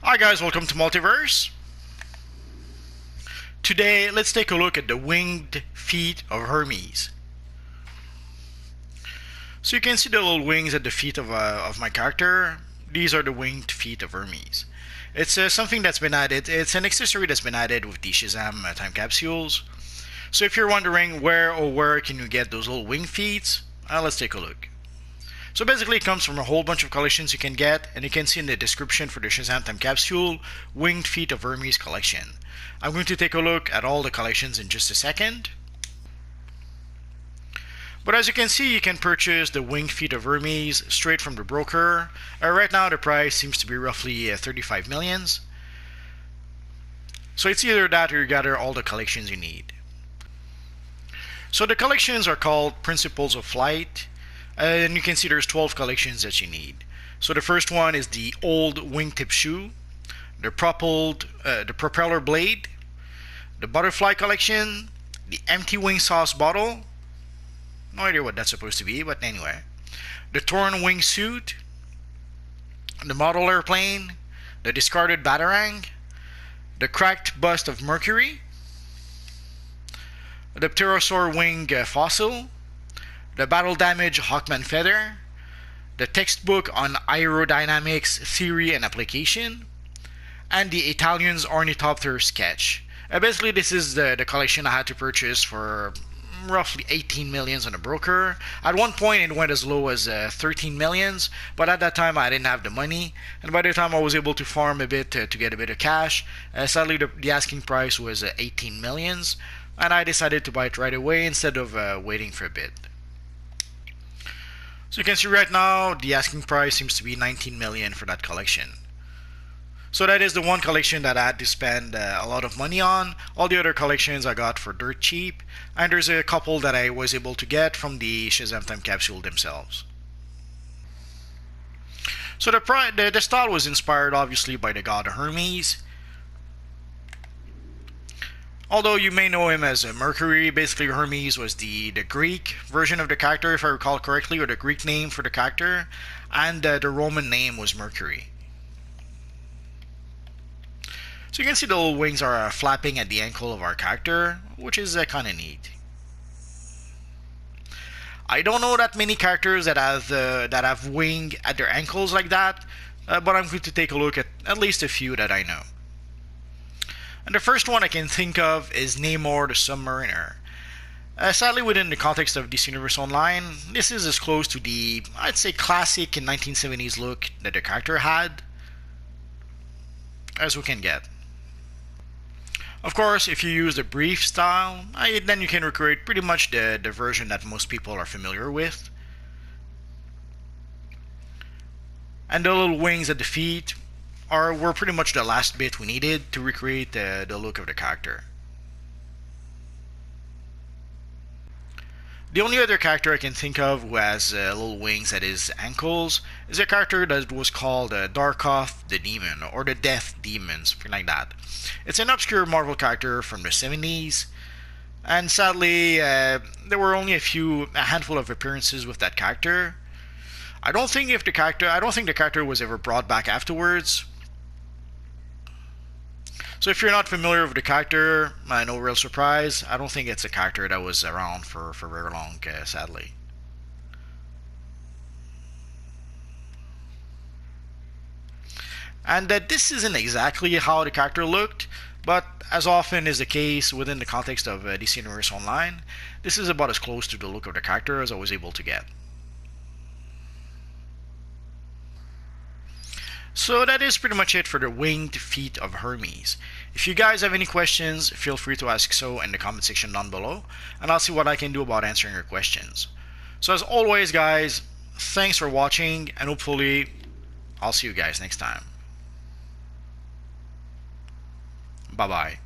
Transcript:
Hi guys, welcome to Multiverse. Today, let's take a look at the winged feet of Hermes. So you can see the little wings at the feet of my character. These are the winged feet of Hermes. It's something that's been added. It's an accessory that's been added with the Shazam time capsules. So if you're wondering where can you get those little wing feet, let's take a look. So basically it comes from a whole bunch of collections you can get, and you can see in the description for the Shazam time capsule, Winged Feet of Hermes collection. I'm going to take a look at all the collections in just a second. But as you can see, you can purchase the Winged Feet of Hermes straight from the broker. Right now the price seems to be roughly 35 millions. So it's either that or you gather all the collections you need. So the collections are called Principles of Flight. And you can see there's 12 collections that you need. So the first one is the old wingtip shoe, the propeller blade, the butterfly collection, the empty wing sauce bottle. No idea what that's supposed to be, but anyway. The torn wing suit, the model airplane, the discarded batarang, the cracked bust of Mercury, the pterosaur wing fossil, the battle damage Hawkman feather, the textbook on aerodynamics theory and application, and the Italian's ornithopter sketch. Basically, this is the collection I had to purchase for roughly 18 millions on a broker. At one point, it went as low as 13 millions, but at that time, I didn't have the money. And by the time I was able to farm a bit to get a bit of cash, sadly, the asking price was 18 millions, and I decided to buy it right away instead of waiting for a bit. So you can see right now the asking price seems to be 19 million for that collection. So that is the one collection that I had to spend a lot of money on. All the other collections I got for dirt cheap, and there's a couple that I was able to get from the Shazam time capsule themselves. So the style was inspired obviously by the god Hermes. Although you may know him as Mercury, basically Hermes was the Greek version of the character, if I recall correctly, or the Greek name for the character, and the Roman name was Mercury. So you can see the little wings are flapping at the ankle of our character, which is kind of neat. I don't know that many characters that have wing at their ankles like that, but I'm going to take a look at least a few that I know. And the first one I can think of is Namor the Submariner. Sadly, within the context of DC Universe Online, this is as close to the, I'd say, classic in 1970s look that the character had as we can get. Of course, if you use the brief style, then you can recreate pretty much the version that most people are familiar with. And the little wings at the feet were pretty much the last bit we needed to recreate the look of the character. The only other character I can think of who has little wings at his ankles is a character that was called Darkoth the Demon, or the Death Demon, something like that. It's an obscure Marvel character from the 70s, and sadly, there were only a handful of appearances with that character. I don't think the character was ever brought back afterwards. So if you're not familiar with the character, no real surprise. I don't think it's a character that was around for very long, sadly. And this isn't exactly how the character looked, but as often is the case within the context of DC Universe Online, this is about as close to the look of the character as I was able to get. So that is pretty much it for the winged feet of Hermes. If you guys have any questions, feel free to ask so in the comment section down below, and I'll see what I can do about answering your questions. So as always guys, thanks for watching, and hopefully I'll see you guys next time. Bye bye.